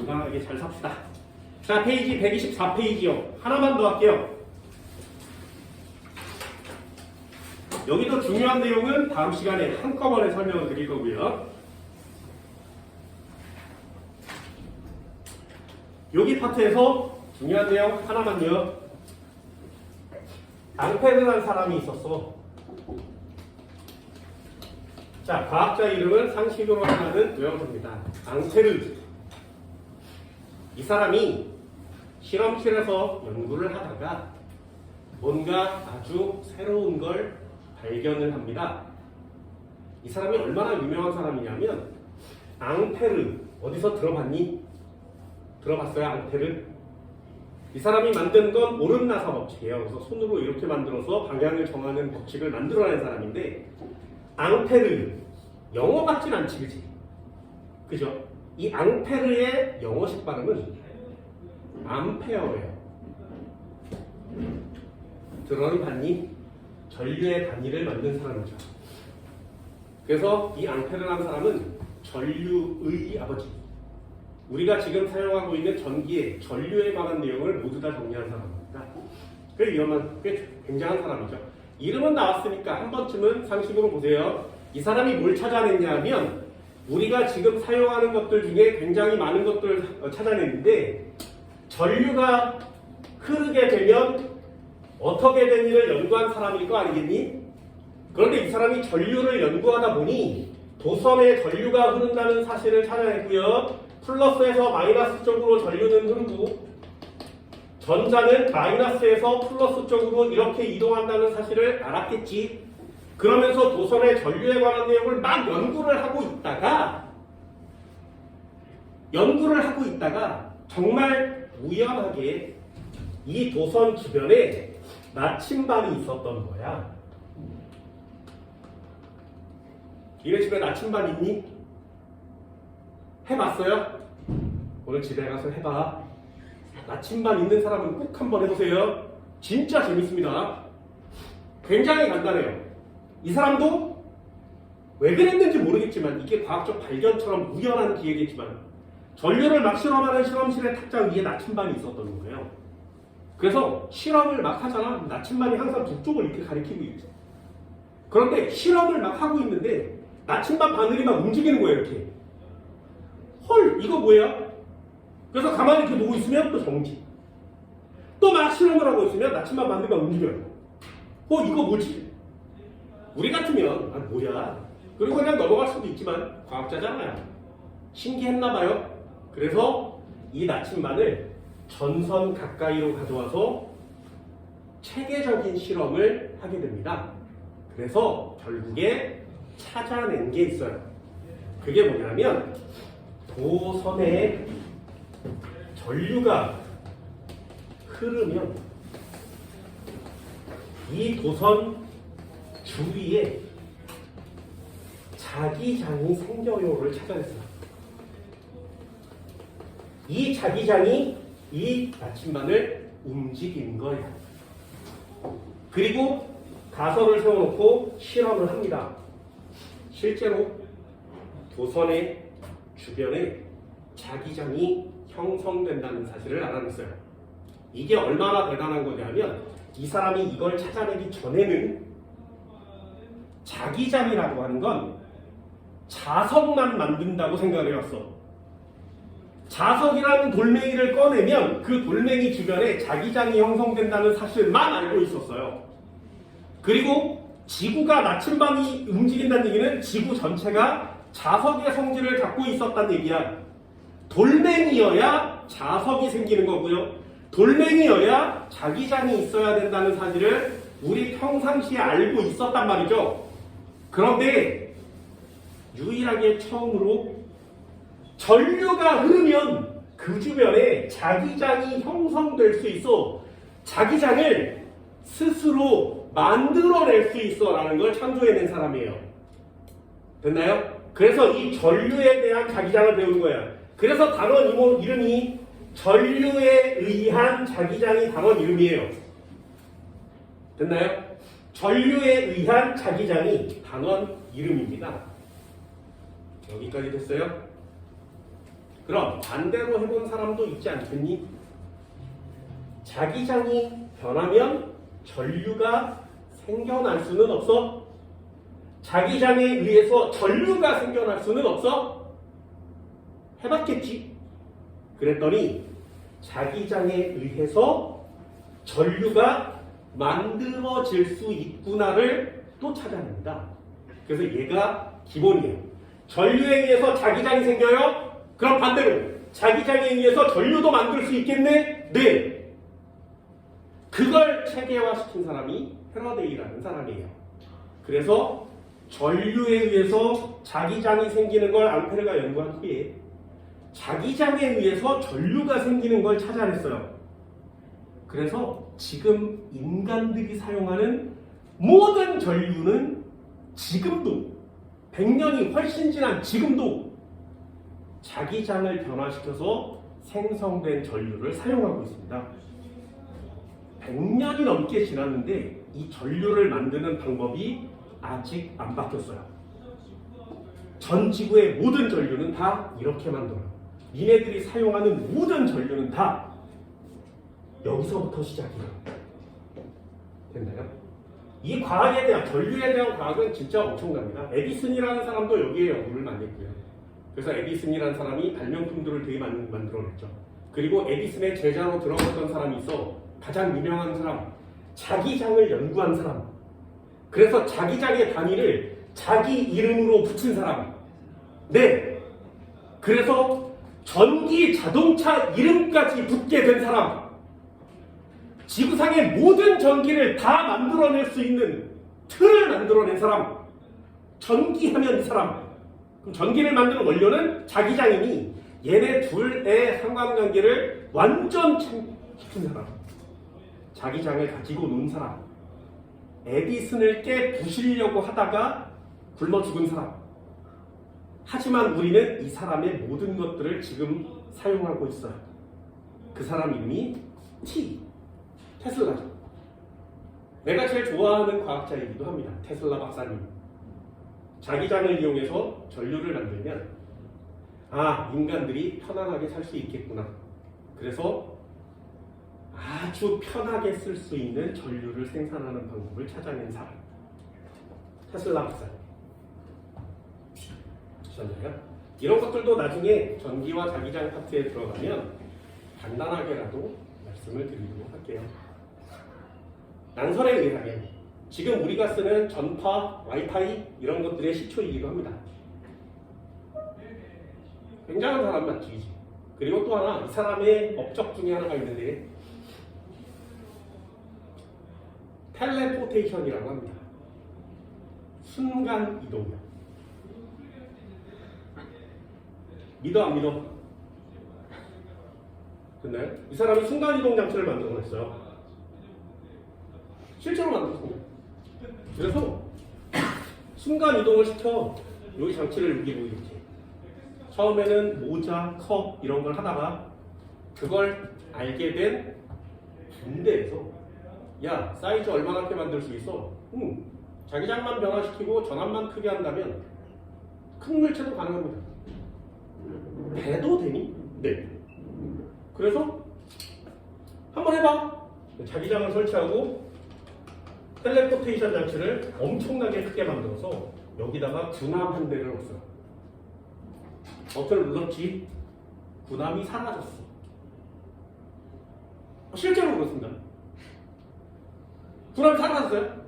건강하게 잘 삽시다. 자, 페이지 124페이지요. 하나만 더 할게요. 여기도 중요한 내용은 다음 시간에 한꺼번에 설명을 드릴 거고요. 여기 파트에서 중요한 내용 하나만요. 앙페르라는 사람이 있었어. 자, 과학자 이름은 상식으로 하나는 외워줍니다. 앙페르. 이 사람이 실험실에서 연구를 하다가 뭔가 아주 새로운 걸 발견을 합니다. 이 사람이 얼마나 유명한 사람이냐면 앙페르. 어디서 들어봤니? 들어봤어요? 앙페르? 이 사람이 만든 건 오름나사 법칙이에요. 그래서 손으로 이렇게 만들어서 방향을 정하는 법칙을 만들어낸 사람인데 앙페르. 영어 같진 않지, 그치? 그죠? 이 앙페르의 영어식 발음은 암페어예요. 들어봤니? 전류의 단위를 만든 사람이죠. 그래서 이 앙페르라는 사람은 전류의 아버지. 우리가 지금 사용하고 있는 전기의 전류에 관한 내용을 모두 다 정리한 사람입니다. 꽤 위험한, 꽤 굉장한 사람이죠. 이름은 나왔으니까 한 번쯤은 상식으로 보세요. 이 사람이 뭘 찾아냈냐면 우리가 지금 사용하는 것들 중에 굉장히 많은 것들을 찾아냈는데 전류가 흐르게 되면 어떻게 된 일을 연구한 사람일 거 아니겠니? 그런데 이 사람이 전류를 연구하다 보니 도선에 전류가 흐른다는 사실을 찾아냈고요. 플러스에서 마이너스 쪽으로 전류는 흐르고 전자는 마이너스에서 플러스 쪽으로 이렇게 이동한다는 사실을 알았겠지. 그러면서 도선의 전류에 관한 내용을 막 연구를 하고 있다가 정말 우연하게 이 도선 주변에 나침반이 있었던 거야. 니네 집에 나침반 있니? 해봤어요? 오늘 집에 가서 해봐. 나침반 있는 사람은 꼭 한번 해보세요. 진짜 재밌습니다. 굉장히 간단해요. 이 사람도 왜 그랬는지 모르겠지만 이게 과학적 발견처럼 우연한 기회겠지만 전류를 막 실험하는 실험실의 탁장 위에 나침반이 있었던 거예요. 그래서 실험을 막 하잖아. 나침반이 항상 북쪽을 이렇게 가리키고 있죠. 그런데 실험을 막 하고 있는데 나침반 바늘이 막 움직이는 거예요. 이렇게. 헐, 이거 뭐야? 그래서 가만히 이렇게 보고 있으면 또 정지. 또 막 실험을 하고 있으면 나침반 바늘이 막 움직여요. 이거 뭐지? 우리 같으면 뭐야? 그리고 그냥 넘어갈 수도 있지만 과학자잖아요. 신기했나봐요. 그래서 이 나침반을 전선 가까이로 가져와서 체계적인 실험을 하게 됩니다. 그래서 결국에 찾아낸 게 있어요. 그게 뭐냐면 도선에 전류가 흐르면 이 도선 주위에 자기장이 생겨요를 찾아냈어요. 이 자기장이 이 나침반을 움직인 거예요. 그리고 가설을 세워놓고 실험을 합니다. 실제로 도선의 주변에 자기장이 형성된다는 사실을 알아냈어요. 이게 얼마나 대단한 거냐면 이 사람이 이걸 찾아내기 전에는 자기장이라고 하는 건 자석만 만든다고 생각을 해왔어. 자석이라는 돌멩이를 꺼내면 그 돌멩이 주변에 자기장이 형성된다는 사실만 알고 있었어요. 그리고 지구가 나침반이 움직인다는 얘기는 지구 전체가 자석의 성질을 갖고 있었다는 얘기야. 돌멩이여야 자석이 생기는 거고요. 돌멩이여야 자기장이 있어야 된다는 사실을 우리 평상시에 알고 있었단 말이죠. 그런데 유일하게 처음으로 전류가 흐르면 그 주변에 자기장이 형성될 수 있어. 자기장을 스스로 만들어낼 수 있어 라는 걸 창조해낸 사람이에요. 됐나요? 그래서 이 전류에 대한 자기장을 배우는 거야. 그래서 단원 이름이 전류에 의한 자기장이 단원 이름이에요. 됐나요? 전류에 의한 자기장이 단원 이름입니다. 여기까지 됐어요? 그 그럼 반대로 해본 사람도 있지 않겠니? 자기장이 변하면 전류가 생겨날 수는 없어? 자기장에 의해서 전류가 생겨날 수는 없어? 해봤겠지? 그랬더니 자기장에 의해서 전류가 만들어질 수 있구나를 또 찾아냅니다. 그래서 얘가 기본이에요. 전류에 의해서 자기장이 생겨요? 그럼 반대로 자기장에 의해서 전류도 만들 수 있겠네? 네. 그걸 체계화시킨 사람이 패러데이라는 사람이에요. 그래서 전류에 의해서 자기장이 생기는 걸 앙페르가 연구한 후에 자기장에 의해서 전류가 생기는 걸 찾아냈어요. 그래서 지금 인간들이 사용하는 모든 전류는 지금도 100년이 훨씬 지난 지금도 자기장을 변화시켜서 생성된 전류를 사용하고 있습니다. 100년이 넘게 지났는데 이 전류를 만드는 방법이 아직 안 바뀌었어요. 전 지구의 모든 전류는 다 이렇게 만들어요. 니네들이 사용하는 모든 전류는 다 여기서부터 시작이에요. 됐나요? 이 과학에 대한, 전류에 대한 과학은 진짜 엄청납니다. 에디슨이라는 사람도 여기에 연구를 많이 했고요. 그래서 에디슨이라는 사람이 발명품들을 되게 많이 만들어냈죠. 그리고 에디슨의 제자로 들어갔던 사람이 있어. 가장 유명한 사람, 자기장을 연구한 사람. 그래서 자기장의 단위를 자기 이름으로 붙인 사람. 네. 그래서 전기 자동차 이름까지 붙게 된 사람. 지구상의 모든 전기를 다 만들어낼 수 있는 틀을 만들어낸 사람. 전기하면 이 사람. 그럼 전기를 만드는 원료는 자기장이니 얘네 둘의 상관관계를 완전 시킨 사람. 자기장을 가지고 논 사람. 에디슨을 깨부시려고 하다가 굶어 죽은 사람. 하지만 우리는 이 사람의 모든 것들을 지금 사용하고 있어요. 그 사람 이름이 테슬라죠. 내가 제일 좋아하는 과학자이기도 합니다. 테슬라 박사님. 자기장을 이용해서 전류를 만들면 인간들이 편안하게 살 수 있겠구나. 그래서 아주 편하게 쓸 수 있는 전류를 생산하는 방법을 찾아낸 사람. 테슬라 박사님. 아셨나요? 이런 것들도 나중에 전기와 자기장 파트에 들어가면 간단하게라도 말씀을 드리도록 할게요. 난설에 의하면 지금 우리가 쓰는 전파, 와이파이 이런 것들의 시초이기도 합니다. 굉장한 사람 맞지. 그리고 또 하나, 이 사람의 업적 중에 하나가 있는데 텔레포테이션이라고 합니다. 순간 이동이요. 믿어 안 믿어? 됐나요? 이 사람이 순간이동 장치를 만들어냈어요. 실제로 만들었습니다. 그래서 순간이동을 시켜 여기 장치를 여기 이렇게 처음에는 모자, 컵 이런 걸 하다가 그걸 알게 된 군대에서 야, 사이즈 얼마나 크게 만들 수 있어? 자기장만 변화시키고 전압만 크게 한다면 큰 물체도 가능합니다. 배도 되니? 네. 그래서 한번 해봐. 자기장을 설치하고 텔레포테이션 장치를 엄청나게 크게 만들어서 여기다가 군함 한 대를 넣었어요. 버튼을 눌렀지. 군함이 사라졌어. 실제로 그렇습니다. 군함이 사라졌어요.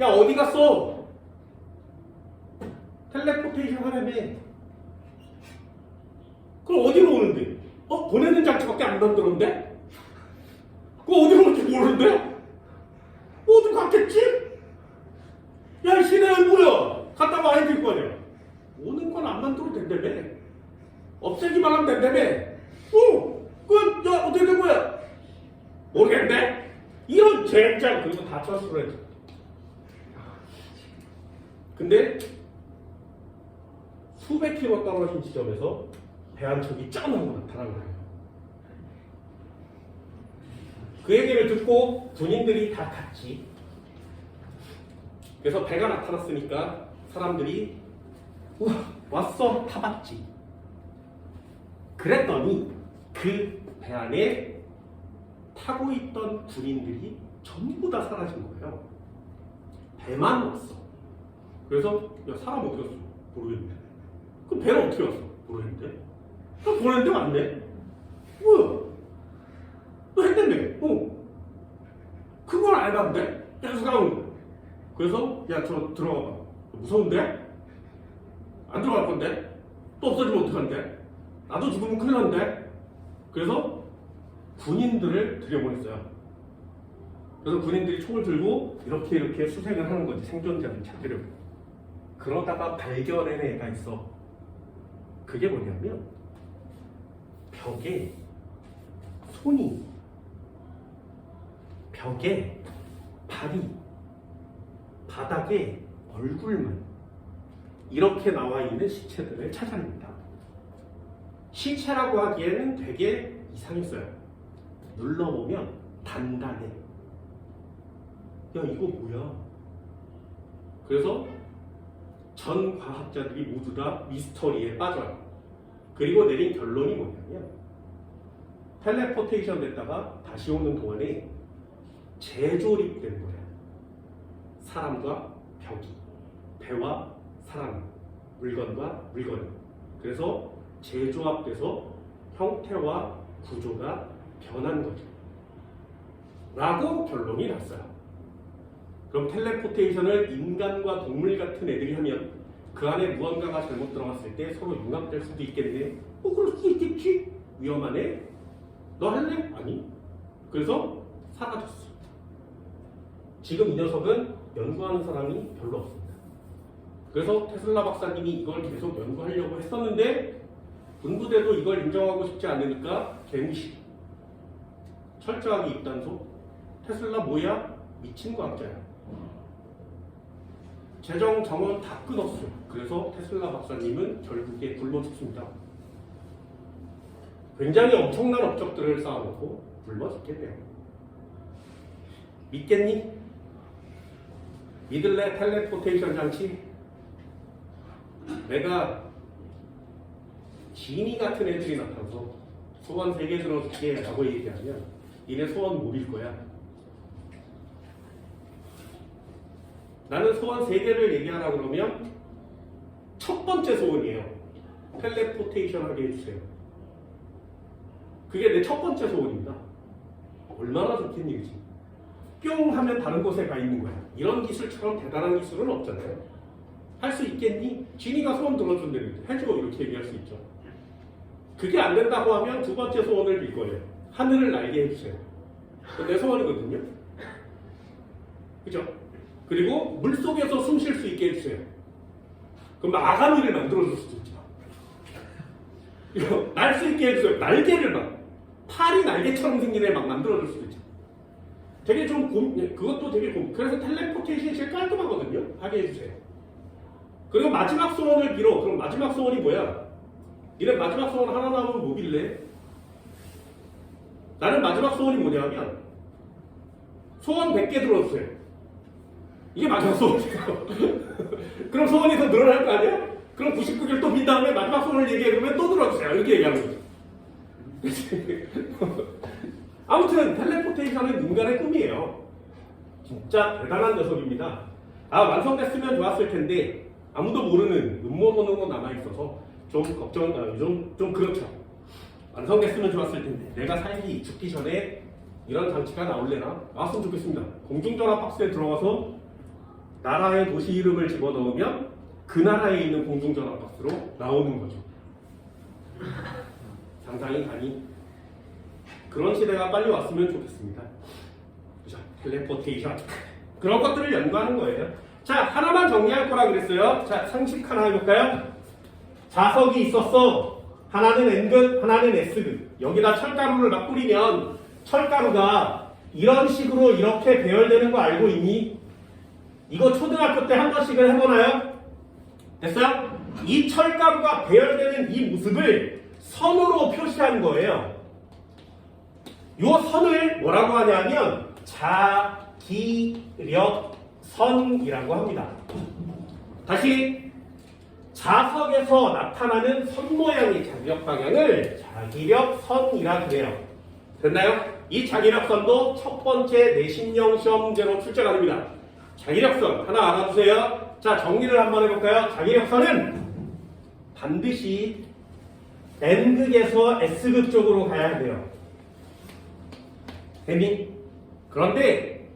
야, 어디 갔어? 텔레포테이션 하려면 그럼 어디로 오는데? 보내는 장치밖에 안 만들었는데? 그거 어디로 올지 모르는데? 어디 갔겠지? 야, 이 시내는 뭐야? 갔다 와야 될 거 아니야? 오는 건 안 만들어도 된다며? 없애기만 하면 된다며? 야, 어떻게 된 거야? 모르겠는데? 이런 젠장, 그리고 다 철수를 했죠. 근데 수백 킬로 떨어진 지점에서 배 한 척이 짠 하고 나타난 거예요. 그 얘기를 듣고 군인들이 다 갔지. 그래서 배가 나타났으니까 사람들이 우와, 왔어, 타봤지. 그랬더니 그 배 안에 타고 있던 군인들이 전부 다 사라진 거예요. 배만 왔어. 그래서 야 사람 어디 갔어? 모르겠네. 그럼 배는 어떻게 왔어? 모르겠는데. 그럼 보냈는데 왔네. 뭐야? 너 했댔네. 그걸 알았는데 계속 나오는 거야. 그래서 야 저 들어가 봐. 무서운데? 안 들어갈 건데? 또 없어지면 어떡한데? 나도 죽으면 큰일 난데? 그래서 군인들을 들여보냈어요. 그래서 군인들이 총을 들고 이렇게 수색을 하는 거지. 생존자를 찾으려고. 그러다가 발견한 애가 있어. 그게 뭐냐면 벽에 손이, 벽에 발이, 바닥에 얼굴만 이렇게 나와 있는 시체들을 찾아냅니다. 시체라고 하기에는 되게 이상했어요. 눌러보면 단단해. 야 이거 뭐야? 그래서 전 과학자들이 모두 다 미스터리에 빠져요. 그리고 내린 결론이 뭐냐면 텔레포테이션 됐다가 다시 오는 동안에 재조립된 거야. 사람과 벽이, 배와 사람, 물건과 물건이. 그래서 재조합돼서 형태와 구조가 변한 거죠. 라고 결론이 났어요. 그럼 텔레포테이션을 인간과 동물 같은 애들이 하면 그 안에 무언가가 잘못 들어갔을 때 서로 융합될 수도 있겠네. 그럴 수 있겠지. 위험하네. 너 할래? 아니. 그래서 사라졌어. 지금 이 녀석은 연구하는 사람이 별로 없습니다. 그래서 테슬라 박사님이 이걸 계속 연구하려고 했었는데 군부대도 이걸 인정하고 싶지 않으니까 개무시. 철저하게 입단속. 테슬라 뭐야? 미친 과학자야. 재정 정원 다 끊었어요. 그래서 테슬라 박사님은 결국에 굶어 죽습니다. 굉장히 엄청난 업적들을 쌓아놓고 굶어 죽겠네요. 믿겠니? 믿을래? 텔레포테이션 장치? 내가 지니 같은 애들이 나타나서 소원 3개 들어줄게 라고 얘기하면 니네 소원 못 빌 거야. 나는 소원 3개를 얘기하라 그러면 첫 번째 소원이에요. 텔레포테이션 하게 해주세요. 그게 내 첫 번째 소원입니다. 얼마나 좋겠니, 그지? 뿅 하면 다른 곳에 가 있는 거야. 이런 기술처럼 대단한 기술은 없잖아요. 할 수 있겠니? 지니가 소원 들어준다는데 해줘 이렇게 얘기할 수 있죠. 그게 안 된다고 하면 두 번째 소원을 빌 거예요. 하늘을 날게 해주세요. 내 소원이거든요. 그죠? 그리고 물속에서 숨 쉴 수 있게 해주세요. 그럼 아가미를 만들어줄 수도 있죠. 날 수 있게 해주세요. 날개를 막 팔이 날개처럼 생긴 애 막 만들어줄 수도 있죠. 되게 좀 그것도 되게 그래서 텔레포테이션이 제일 깔끔하거든요. 하게 해주세요. 그리고 마지막 소원을 빌어. 그럼 마지막 소원이 뭐야? 니네 마지막 소원 하나 나오면 뭐 빌래? 나는 마지막 소원이 뭐냐면 소원 100개 들어주세요. 이게 마지막 소원이에요. 그럼 소원이 더 늘어날 거 아니야? 그럼 99개를 또 빈 다음에 마지막 소원을 얘기해 그러면 또 들어주세요. 이렇게 얘기하는 거죠. 아무튼 텔레포테이션은 인간의 꿈이에요. 진짜 대단한 녀석입니다. 완성됐으면 좋았을 텐데 아무도 모르는 음모론으로 남아있어서 좀 좀 그렇죠. 완성됐으면 좋았을 텐데 내가 살기 죽기 전에 이런 장치가 나올래나? 나왔으면 좋겠습니다. 공중전화 박스에 들어가서 나라의 도시 이름을 집어넣으면 그 나라에 있는 공중전화 박스로 나오는 거죠. 상상이 가니? 그런 시대가 빨리 왔으면 좋겠습니다. 그죠? 텔레포테이션. 그런 것들을 연구하는 거예요. 자, 하나만 정리할 거라 그랬어요. 자, 상식 하나 해볼까요? 자석이 있었어. 하나는 N극, 하나는 S극. 여기다 철가루를 막 뿌리면 철가루가 이런 식으로 이렇게 배열되는 거 알고 있니? 이거 초등학교 때 한 번씩은 해보나요? 됐어요? 이 철가루가 배열되는 이 모습을 선으로 표시한 거예요. 이 선을 뭐라고 하냐면 자기력선이라고 합니다. 다시 자석에서 나타나는 선 모양의 자기력 방향을 자기력선이라 그래요. 됐나요? 이 자기력선도 첫 번째 내신형 시험 문제로 출제가됩니다. 자기력선 하나 알아두세요. 자, 정리를 한번 해볼까요? 자기력선은 반드시 N극에서 S극 쪽으로 가야 돼요. 됐니? 그런데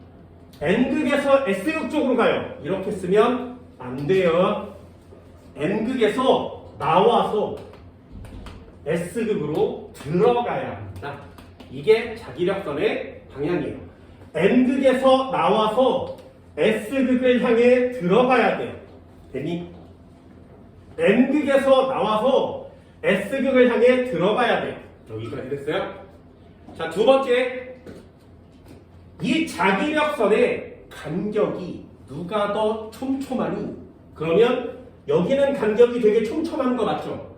N극에서 S극 쪽으로 가요. 이렇게 쓰면 안 돼요. N극에서 나와서 S극으로 들어가야 합니다. 이게 자기력선의 방향이에요. N극에서 나와서 S극을 향해 들어가야 돼요. 됐니? N극에서 나와서 S극을 향해 들어가야 돼요. 여기까지 됐어요? 자, 두 번째. 이 자기력선의 간격이 누가 더 촘촘하니? 그러면 여기는 간격이 되게 촘촘한 거 맞죠?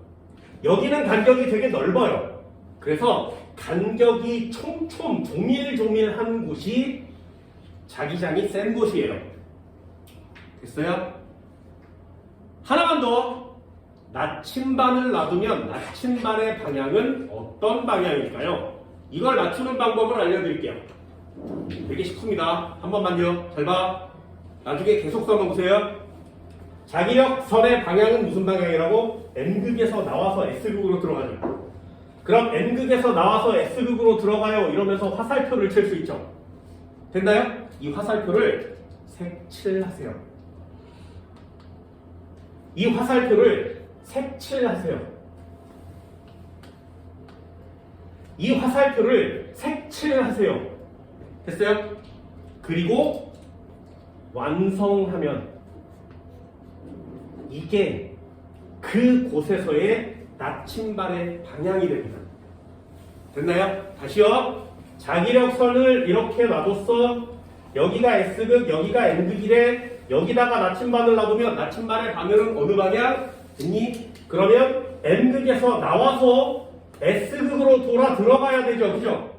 여기는 간격이 되게 넓어요. 그래서 간격이 촘촘 조밀조밀한 곳이 자기장이 센 곳이에요. 됐어요? 하나만 더. 나침반을 놔두면 나침반의 방향은 어떤 방향일까요? 이걸 맞추는 방법을 알려드릴게요. 되게 쉽습니다. 한 번만요. 잘 봐. 나중에 계속 써보세요. 자기력선의 방향은 무슨 방향이라고? N극에서 나와서 S극으로 들어가죠. 그럼 N극에서 나와서 S극으로 들어가요. 이러면서 화살표를 칠 수 있죠. 됐나요? 이 화살표를 색칠하세요. 이 화살표를 색칠하세요. 이 화살표를 색칠하세요. 됐어요? 그리고 완성하면 이게 그 곳에서의 나침반의 방향이 됩니다. 됐나요? 다시요. 자기력선을 이렇게 놔뒀어. 여기가 S극, 여기가 N극이래. 여기다가 나침반을 놔두면 나침반의 방향은 어느 방향? 됐니? 그러면 N극에서 나와서 S극으로 돌아 들어가야 되죠. 그죠?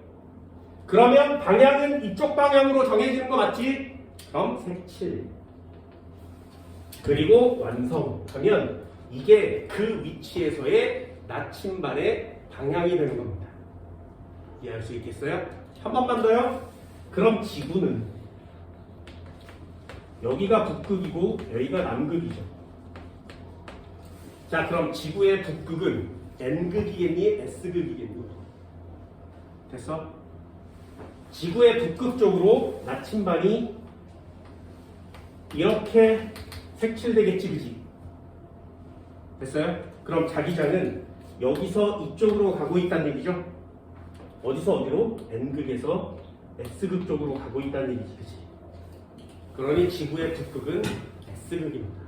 그러면 방향은 이쪽 방향으로 정해지는 거 맞지? 그럼 색칠. 그리고 완성하면 이게 그 위치에서의 나침반의 방향이 되는 겁니다. 이해할 수 있겠어요? 한 번만 더요. 그럼 지구는 여기가 북극이고 여기가 남극이죠. 자, 그럼 지구의 북극은 N극이겠니? S극이겠니? 됐어? 지구의 북극 쪽으로 나침반이 이렇게 색칠되겠지, 그지? 됐어요? 그럼 자기장은 여기서 이쪽으로 가고 있다는 얘기죠? 어디서 어디로? N극에서 S극 쪽으로 가고 있다는 얘기지, 그지? 그러니 지구의 북극은 S극입니다.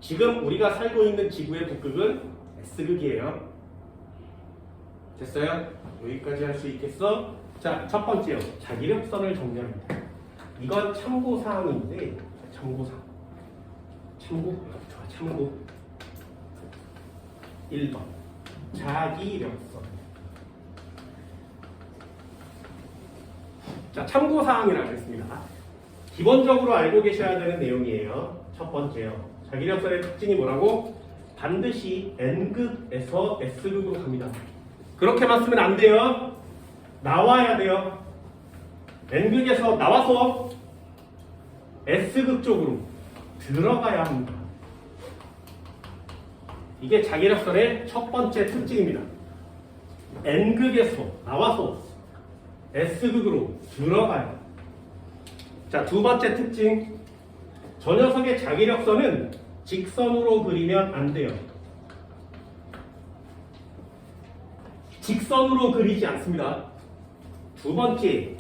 지금 우리가 살고 있는 지구의 북극은 S극이에요. 됐어요? 여기까지 할 수 있겠어? 자, 첫 번째요. 자기력선을 정리합니다. 이건 참고사항인데, 참고사항. 참고. 1번. 자기력선. 자, 참고사항이라고 했습니다. 기본적으로 알고 계셔야 되는 내용이에요. 첫 번째요. 자기력선의 특징이 뭐라고? 반드시 N극에서 S극으로 갑니다. 그렇게만 쓰면 안 돼요. 나와야 돼요. N극에서 나와서 S극 쪽으로 들어가야 합니다. 이게 자기력선의 첫 번째 특징입니다. N극에서 나와서 S극으로 들어가요. 자, 두 번째 특징. 저 녀석의 자기력선은 직선으로 그리면 안 돼요. 직선으로 그리지 않습니다. 두 번째,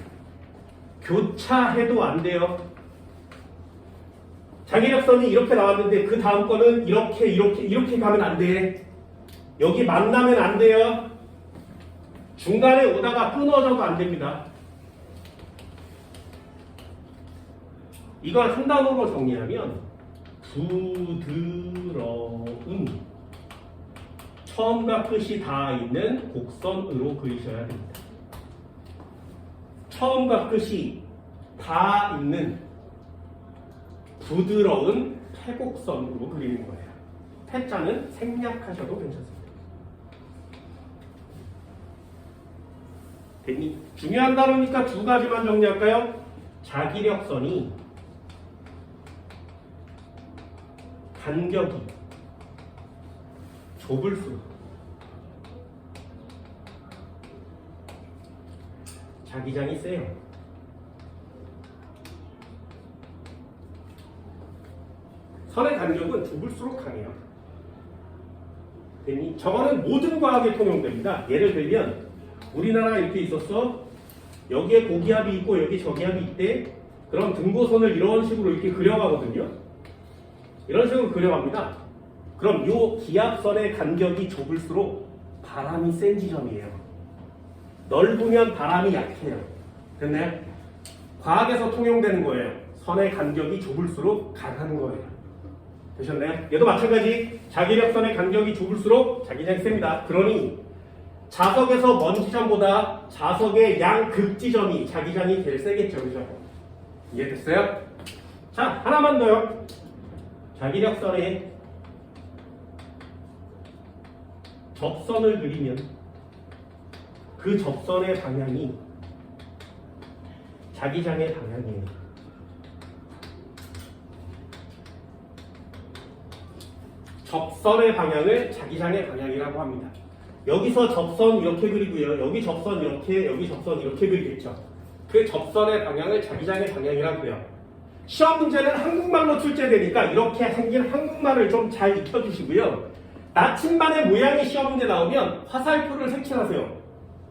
교차해도 안 돼요. 자기력선이 이렇게 나왔는데 그 다음 거는 이렇게 가면 안 돼. 여기 만나면 안 돼요. 중간에 오다가 끊어져도 안 됩니다. 이걸 한 단어로 정리하면 부드러운 처음과 끝이 다 있는 곡선으로 그리셔야 됩니다. 처음과 끝이 다 있는 부드러운 패곡선으로 그리는 거예요. 해자는 생략하셔도 괜찮습니다. 됐니? 중요한 단어니까 두 가지만 정리할까요? 자기력선이 간격이 좁을수록 자기장이 세요. 선의 간격은 좁을수록 강해요. 됐니? 저거는 모든 과학에 통용됩니다. 예를 들면 우리나라 이렇게 있었어. 여기에 고기압이 있고 여기 저기압이 있대. 그럼 등고선을 이런 식으로 이렇게 그려가거든요. 이런 식으로 그려갑니다. 그럼 이 기압선의 간격이 좁을수록 바람이 센 지점이에요. 넓으면 바람이 약해요. 됐나요? 과학에서 통용되는 거예요. 선의 간격이 좁을수록 강한 거예요. 되셨나요? 얘도 마찬가지. 자기력선의 간격이 좁을수록 자기장이 셉니다. 그러니 자석에서 먼 지점보다 자석의 양극 지점이 자기장이 제일 세겠죠. 그죠? 이해됐어요? 자, 하나만 더요. 자기력선에 접선을 그리면 그 접선의 방향이 자기장의 방향이에요. 접선의 방향을 자기장의 방향이라고 합니다. 여기서 접선 이렇게 그리고요. 여기 접선 이렇게, 여기 접선 이렇게 그리겠죠. 그 접선의 방향을 자기장의 방향이라고 해요. 시험 문제는 한국말로 출제되니까 이렇게 생긴 한국말을 좀 잘 익혀주시고요. 나침반의 모양이 시험 문제 나오면 화살표를 색칠하세요.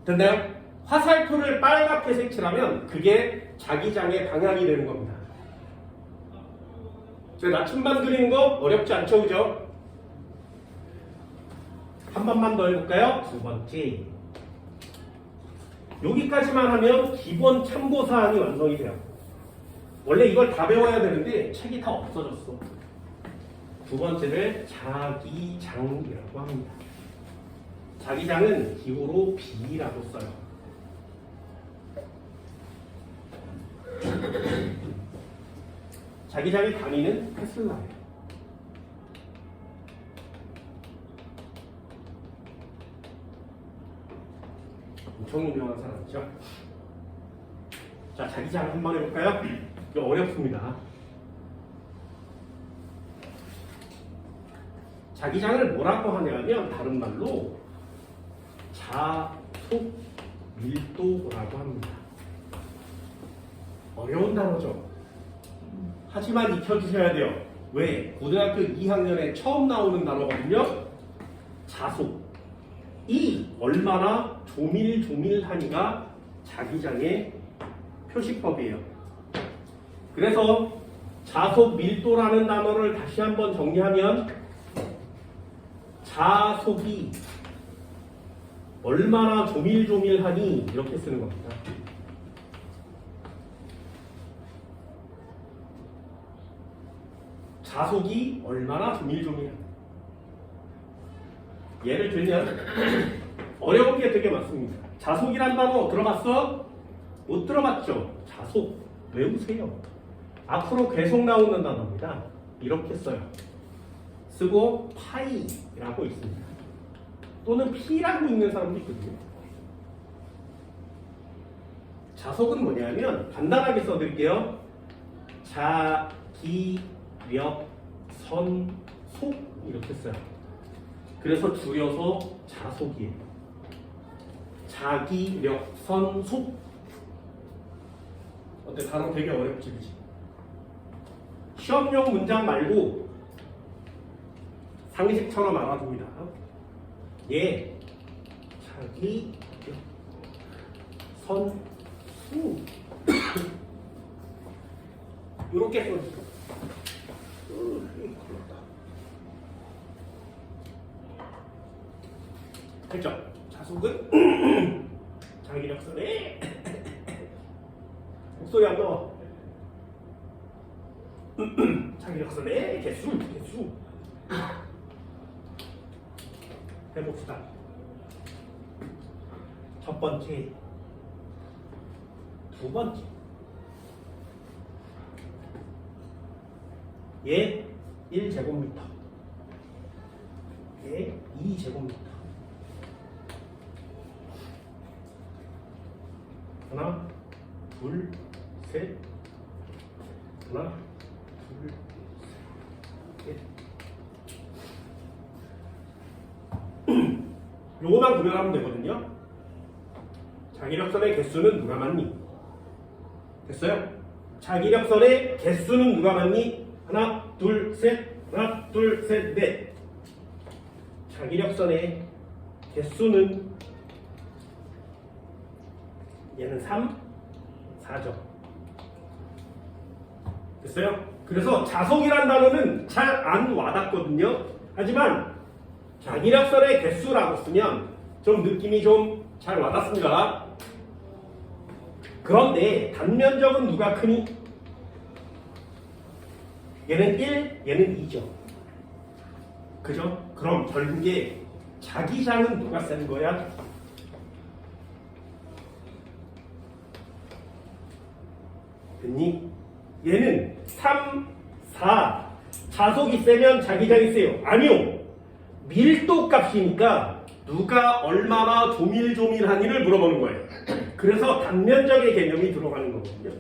됐나요? 화살표를 빨갛게 색칠하면 그게 자기장의 방향이 되는 겁니다. 나침반 그리는 거 어렵지 않죠? 그죠? 한 번만 더 해볼까요? 두 번째. 여기까지만 하면 기본 참고사항이 완성이 돼요. 원래 이걸 다 배워야 되는데 책이 다 없어졌어. 두 번째를 자기장이라고 합니다. 자기장은 기호로 B라고 써요. 자기장의 단위는 테슬라예요. 엄청 유명한 사람이죠. 자, 자기장 한번 해볼까요? 이거 어렵습니다. 자기장을 뭐라고 하냐면 다른 말로 자속 밀도라고 합니다. 어려운 단어죠. 하지만 익혀주셔야 돼요. 왜? 고등학교 2학년에 처음 나오는 단어거든요. 자속. 이 얼마나 조밀조밀하니가 자기장의 표시법이에요. 그래서 자속 밀도라는 단어를 다시 한번 정리하면 자속이 얼마나 조밀조밀하니 이렇게 쓰는 겁니다. 자속이 얼마나 조밀조밀하니. 예를 들면 어려운 게 되게 많습니다. 자속이란 단어 들어봤어? 못 들어봤죠? 자속 외우세요. 앞으로 계속 나오는 단어입니다. 이렇게 써요. 쓰고 파이라고 있습니다. 또는 P라고 읽는 사람도 있거든요. 자속은 뭐냐면 간단하게 써드릴게요. 자기력 선속 이렇게 써요. 그래서 줄여서 자속이에요. 자기력 선속. 어때? 단어 되게 어렵지, 그치? 시험용 문장 말고 상식처럼 알아둡니다. 예, 자기 선수 이렇게 써주세요. 됐죠? 자속은 자기력선에 목소리 안 나와. 자기력선에 개수 해봅시다. 첫 번째, 두 번째. 얘 1제곱미터. 2제곱미터. 하나, 둘, 셋. 하나, 둘, 셋. 요거만 구별하면 되거든요. 자기력선의 개수는 누가 많니? 됐어요? 자기력선의 개수는 누가 많니? 하나, 둘, 셋. 하나, 둘, 셋, 넷. 자기력선의 개수는 얘는 3, 4죠. 됐어요? 그래서 자속이란 단어는 잘 안 와닿거든요. 하지만 자기력선의 개수라고 쓰면 좀 느낌이 좀 잘 와닿습니다. 그런데 단면적은 누가 크니? 얘는 1, 얘는 2죠. 그죠? 그럼 결국에 자기장은 누가 센 거야? 됐니? 얘는 3, 4 자속이 세면 자기장이 세요. 아니요. 밀도 값이니까 누가 얼마나 조밀조밀하니를 물어보는 거예요. 그래서 단면적의 개념이 들어가는 거거든요.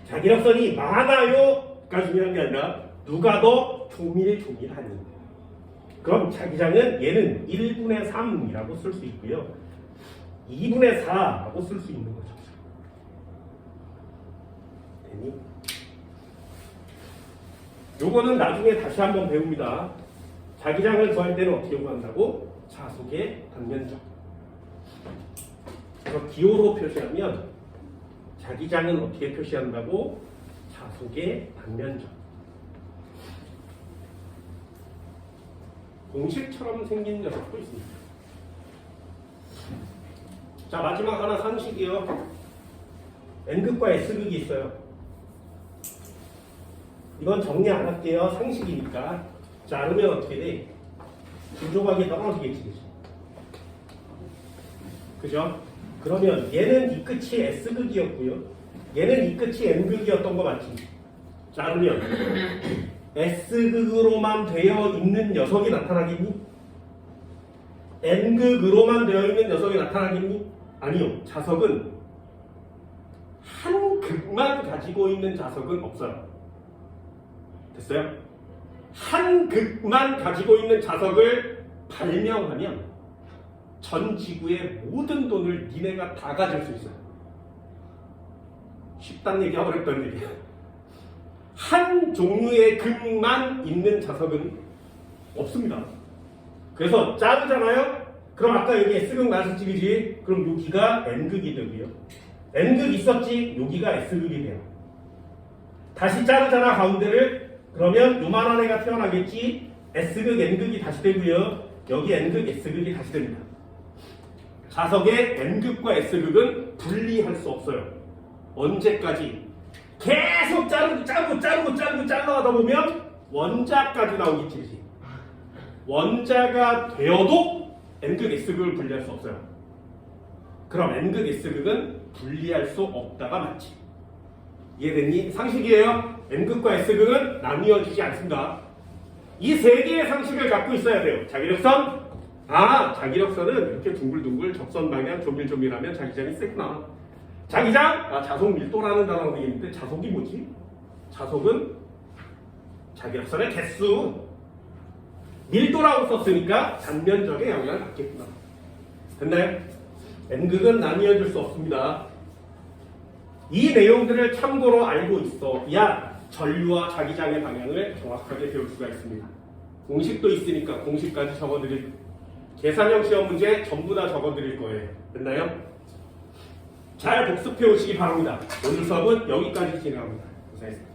자기력선이 많아요가 중요한 게 아니라 누가 더 조밀조밀하니. 그럼 자기장은 얘는 1분의 3이라고 쓸 수 있고요. 2분의 4라고 쓸 수 있는 거죠. 되니? 요거는 나중에 다시 한번 배웁니다. 자기장을 구할 때는 어떻게 구한다고? 자속의 단면적. 그래서 기호로 표시하면 자기장은 어떻게 표시한다고? 자속의 단면적. 공식처럼 생긴 녀석도 있습니다. 자, 마지막 하나 상식이요. N극과 S극이 있어요. 이건 정리 안 할게요. 상식이니까. 자르면 어떻게 돼? 두 조각이 떨어지겠지. 그죠? 그러면 얘는 이 끝이 S극이었고요. 얘는 이 끝이 N극이었던 거 맞지? 자르면 S극으로만 되어 있는 녀석이 나타나겠니? N극으로만 되어 있는 녀석이 나타나겠니? 아니요. 자석은 한 극만 가지고 있는 자석은 없어요. 됐어요? 한 극만 가지고 있는 자석을 발명하면 전 지구의 모든 돈을 니네가 다 가질 수 있어요. 쉽다는 얘기하고 어렵다는 얘기야. 한 종류의 극만 있는 자석은 없습니다. 그래서 자르잖아요? 그럼 아까 여기 S극 나왔었지, 그지? 그럼 여기가 N극이 되고요. N극 있었지? 여기가 S극이 돼요. 다시 자르잖아, 가운데를. 그러면 요만한 애가 태어나겠지? S극, N극이 다시 되고요. 여기 N극, S극이 다시 됩니다. 자석의 N극과 S극은 분리할 수 없어요. 언제까지? 계속 잘라가다 보면 원자까지 나오겠지, 그치? 원자가 되어도 N극, S극을 분리할 수 없어요. 그럼 N극, S극은 분리할 수 없다가 맞지. 이해됐니? 상식이에요. N극과 S극은 나뉘어지지 않습니다. 이 세 개의 상식을 갖고 있어야 돼요. 자기력선. 자기력선은 이렇게 둥글둥글 적선 방향 조밀조밀하면 자기장이 세구나. 자기장? 자속 밀도라는 단어가 되겠는데 자속이 뭐지? 자속은 자기력선의 개수. 밀도라고 썼으니까 단면적에 영향을 받겠구나. 됐나요? N극은 나뉘어질 수 없습니다. 이 내용들을 참고로 알고 있어야 전류와 자기장의 방향을 정확하게 배울 수가 있습니다. 공식도 있으니까 공식까지 적어드릴, 계산형 시험 문제 전부 다 적어드릴 거예요. 됐나요? 잘 복습해 오시기 바랍니다. 오늘 수업은 여기까지 진행합니다. 고생했습니다.